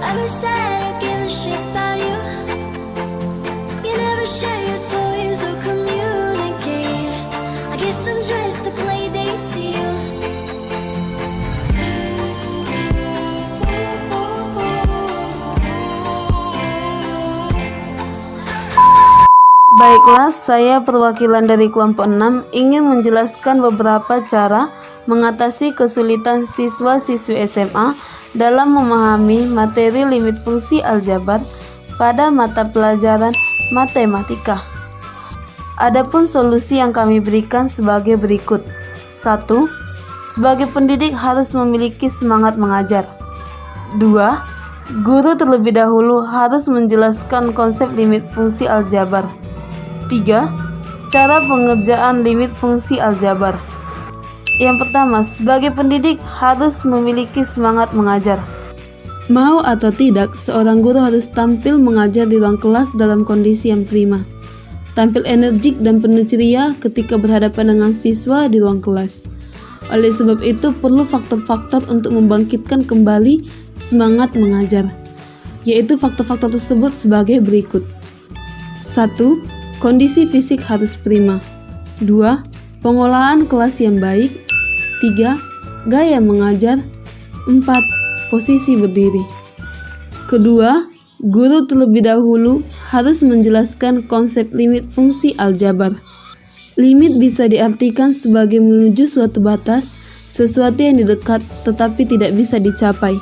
Never said I give a shit about you. You never share your toys or communicate. I guess I'm just a play date to you. Baiklah, saya perwakilan dari kelompok 6 ingin menjelaskan beberapa cara mengatasi kesulitan siswa-siswi SMA dalam memahami materi limit fungsi aljabar pada mata pelajaran matematika. Adapun solusi yang kami berikan sebagai berikut. 1. Sebagai pendidik harus memiliki semangat mengajar. 2. Guru terlebih dahulu harus menjelaskan konsep limit fungsi aljabar. 3. Cara pengerjaan limit fungsi aljabar. Yang pertama, sebagai pendidik harus memiliki semangat mengajar. Mau atau tidak, seorang guru harus tampil mengajar di ruang kelas dalam kondisi yang prima. Tampil energik dan penuh ceria ketika berhadapan dengan siswa di ruang kelas. Oleh sebab itu, perlu faktor-faktor untuk membangkitkan kembali semangat mengajar, yaitu faktor-faktor tersebut sebagai berikut. 1. Kondisi fisik harus prima. 2. Pengolahan kelas yang baik. 3. Gaya mengajar. 4. Posisi berdiri. Kedua, guru terlebih dahulu harus menjelaskan konsep limit fungsi aljabar. Limit bisa diartikan sebagai menuju suatu batas, sesuatu yang didekat tetapi tidak bisa dicapai.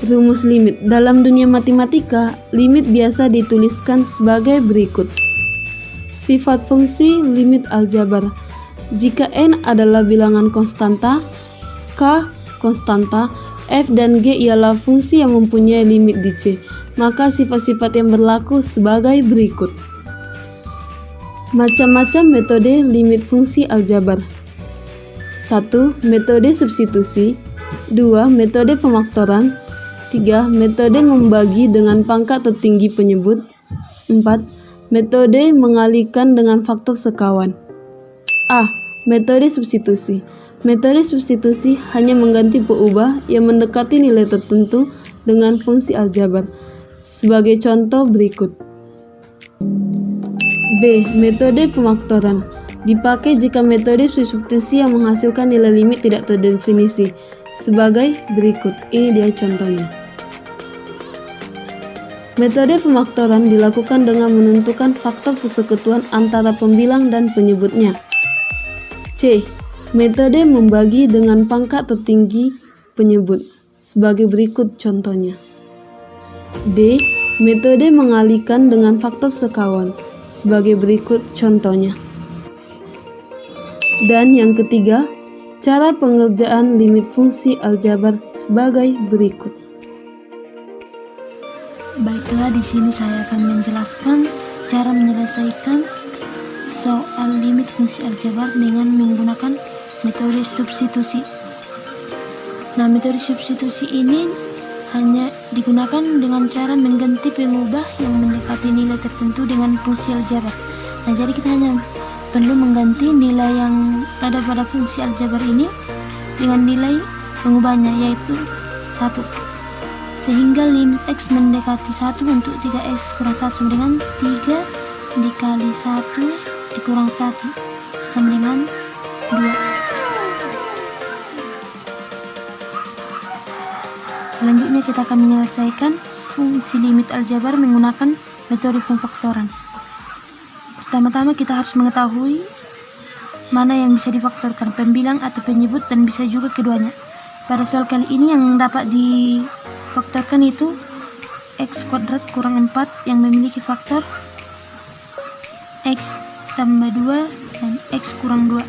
Rumus limit dalam dunia matematika, limit biasa dituliskan sebagai berikut. Sifat fungsi limit aljabar. Jika n adalah bilangan konstanta, k konstanta, f dan g ialah fungsi yang mempunyai limit di C, maka sifat-sifat yang berlaku sebagai berikut. Macam-macam metode limit fungsi aljabar. 1. Metode substitusi. 2. Metode pemaktoran. 3. Metode membagi dengan pangkat tertinggi penyebut. 4. Metode mengalihkan dengan faktor sekawan. A. Metode substitusi. Metode substitusi hanya mengganti peubah yang mendekati nilai tertentu dengan fungsi aljabar. Sebagai contoh berikut. B. Metode pemaktoran. Dipakai jika metode substitusi yang menghasilkan nilai limit tidak terdefinisi. Sebagai berikut. Ini dia contohnya. Metode pemaktoran dilakukan dengan menentukan faktor persekutuan antara pembilang dan penyebutnya. C. Metode membagi dengan pangkat tertinggi penyebut. Sebagai berikut contohnya. D. Metode mengalihkan dengan faktor sekawan. Sebagai berikut contohnya. Dan yang ketiga, cara pengerjaan limit fungsi aljabar sebagai berikut. Baiklah, di sini saya akan menjelaskan cara menyelesaikan soal limit fungsi aljabar dengan menggunakan metode substitusi. Nah, metode substitusi ini hanya digunakan dengan cara mengganti pengubah yang mendekati nilai tertentu dengan fungsi aljabar. Nah, jadi kita hanya perlu mengganti nilai yang ada pada fungsi aljabar ini dengan nilai pengubahnya, yaitu 1. Sehingga limit X mendekati 1 untuk 3X kurang 1 sama dengan 3 dikali 1 dikurang 1 sama dengan 2. Selanjutnya kita akan menyelesaikan fungsi limit aljabar menggunakan metode pemfaktoran. Pertama-tama kita harus mengetahui mana yang bisa difaktorkan, pembilang atau penyebut, dan bisa juga keduanya. Pada soal kali ini yang dapat difaktorkan itu X kuadrat kurang 4 yang memiliki faktor X tambah 2 dan X kurang 2,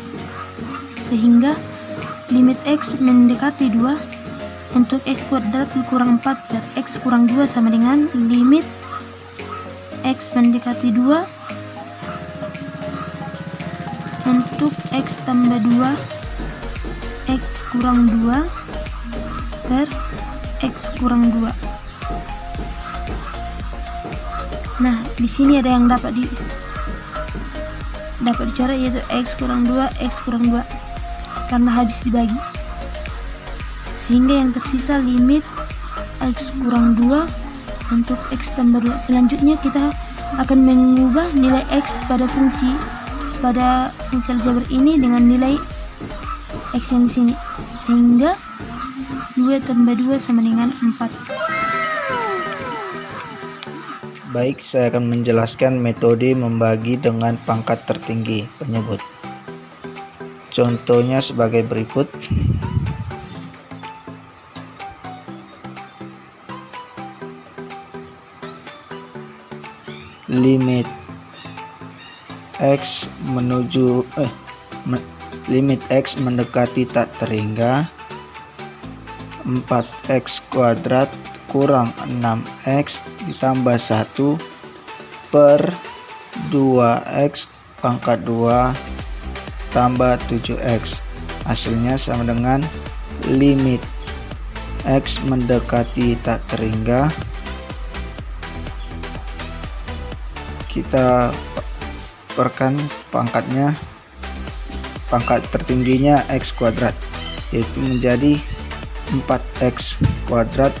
sehingga limit X mendekati 2 untuk X kuadrat kurang 4 dan X kurang 2 sama dengan limit X mendekati 2 untuk X tambah 2 X kurang 2 per X kurang 2. Nah, di sini ada yang dapat dicoret, yaitu X kurang 2 X kurang 2 karena habis dibagi, sehingga yang tersisa limit X kurang 2 untuk X tambah 2. Selanjutnya kita akan mengubah nilai X pada fungsi aljabar ini dengan nilai X yang di sini, sehingga 2 tambah 2 sama dengan 4. Baik, saya akan menjelaskan metode membagi dengan pangkat tertinggi penyebut. Contohnya sebagai berikut. Limit X limit X mendekati tak terhingga 4x kuadrat kurang 6x ditambah 1 per 2x pangkat 2 tambah 7x. Hasilnya sama dengan limit X mendekati tak terhingga. Kita perkan pangkat tertingginya X kuadrat, yaitu menjadi 4x kuadrat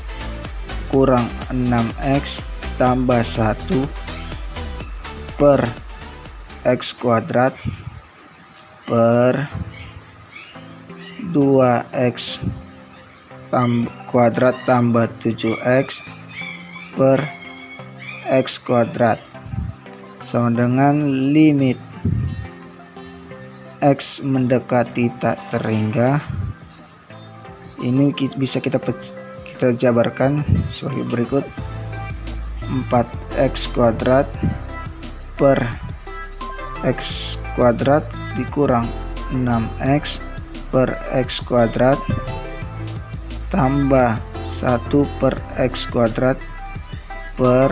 kurang 6x tambah 1 per x kuadrat per 2x kuadrat tambah 7x per x kuadrat sama dengan limit X mendekati tak terhingga. Ini bisa kita jabarkan sebagai berikut: 4x kuadrat per x kuadrat dikurang 6x per x kuadrat tambah 1 per x kuadrat per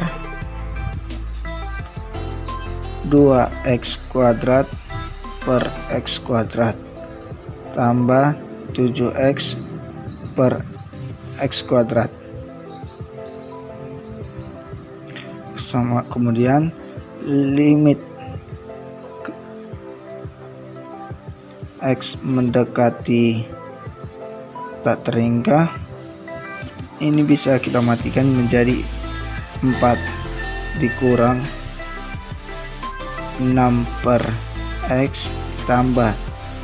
2x kuadrat per x kuadrat tambah 7x per x kuadrat. Sama kemudian limit X mendekati tak terhingga, ini bisa kita matikan menjadi 4 dikurang 6 per X tambah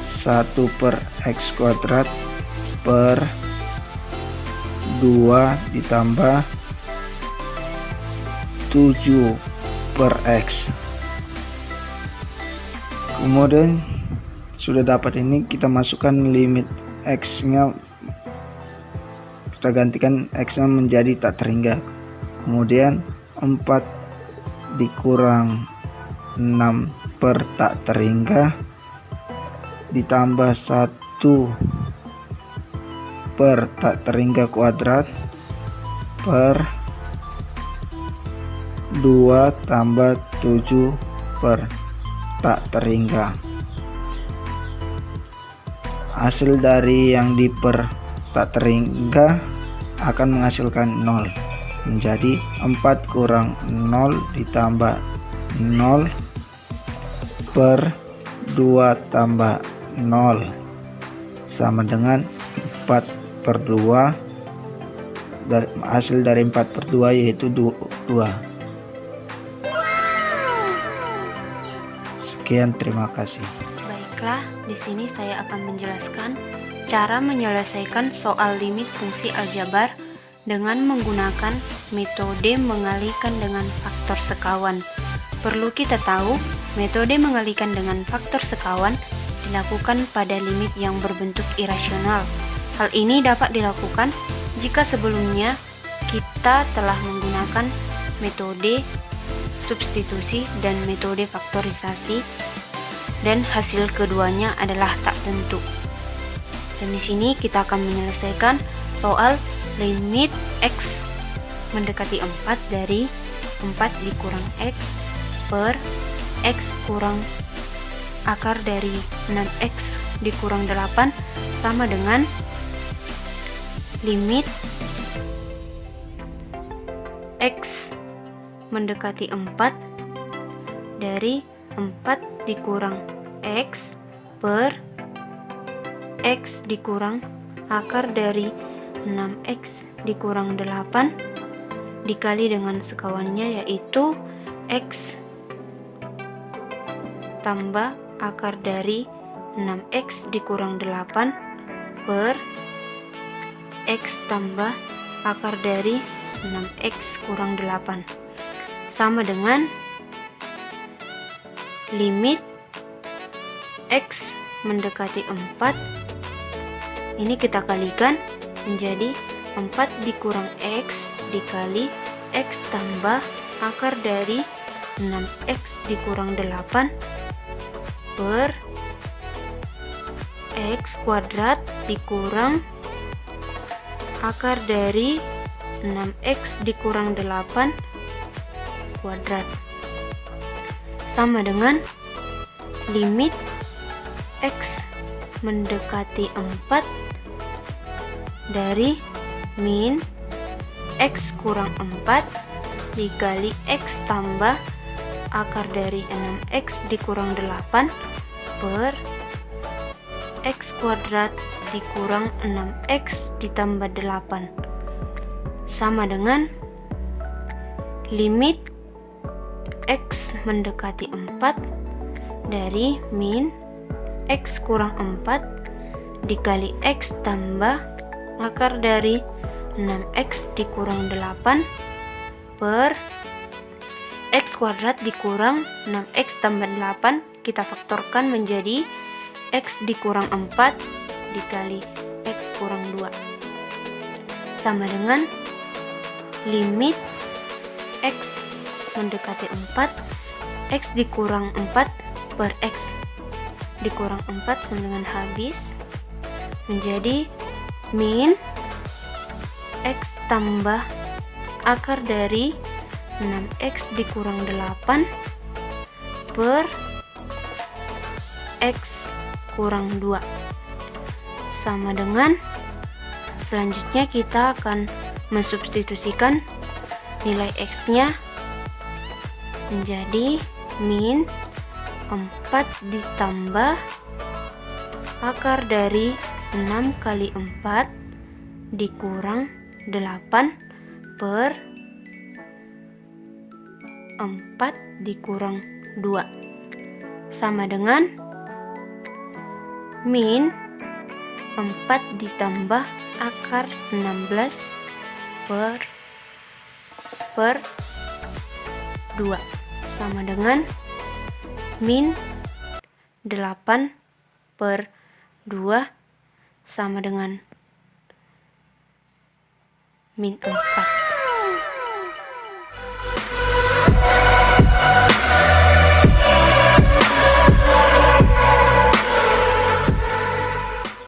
1 per X kuadrat per 2 ditambah 7 per X. Kemudian sudah dapat ini, kita masukkan limit X nya, kita gantikan X nya menjadi tak terhingga. Kemudian 4 dikurang 6 per tak terhingga ditambah 1 per tak terhingga kuadrat per 2 tambah 7 per tak terhingga. Hasil dari yang diper tak terhingga akan menghasilkan 0, menjadi 4 kurang 0 ditambah 0 per 2 tambah 0 sama dengan 4 per 2. Hasil dari 4 per 2 yaitu 2. Sekian, terima kasih. Baiklah, di sini saya akan menjelaskan cara menyelesaikan soal limit fungsi aljabar dengan menggunakan metode mengalihkan dengan faktor sekawan. Perlu kita tahu, metode mengalihkan dengan faktor sekawan dilakukan pada limit yang berbentuk irasional. Hal ini dapat dilakukan jika sebelumnya kita telah menggunakan metode substitusi dan metode faktorisasi dan hasil keduanya adalah tak tentu. Dan di sini kita akan menyelesaikan soal limit X mendekati 4 dari 4 dikurang X per X kurang akar dari 6X dikurang 8 sama dengan limit X mendekati 4 dari 4 dikurang X per X dikurang akar dari 6x dikurang 8 dikali dengan sekawannya, yaitu x tambah akar dari 6x dikurang 8 per x tambah akar dari 6x kurang 8 sama dengan limit x mendekati 4. Ini kita kalikan menjadi 4 dikurang x dikali x tambah akar dari 6x dikurang 8 per x kuadrat dikurang akar dari 6x dikurang 8 kuadrat sama dengan limit x mendekati 4 dari min x kurang 4 dikali x tambah akar dari 6x dikurang 8 per x kuadrat dikurang 6x ditambah 8 sama dengan limit x mendekati 4 dari min x kurang 4 dikali x tambah akar dari 6x dikurang 8 per x kuadrat dikurang 6x tambah 8 kita faktorkan menjadi x dikurang 4 dikali x kurang 2 sama dengan limit x mendekati 4 x dikurang 4 per x dikurang 4 sama dengan habis menjadi min x tambah akar dari 6x dikurang 8 per x kurang 2 sama dengan selanjutnya kita akan mensubstitusikan nilai x nya menjadi min 4 ditambah akar dari 6 kali 4 dikurang 8 per 4 dikurang 2 sama dengan min 4 ditambah akar 16 per 2 sama dengan min 8 per 2 sama dengan min 4.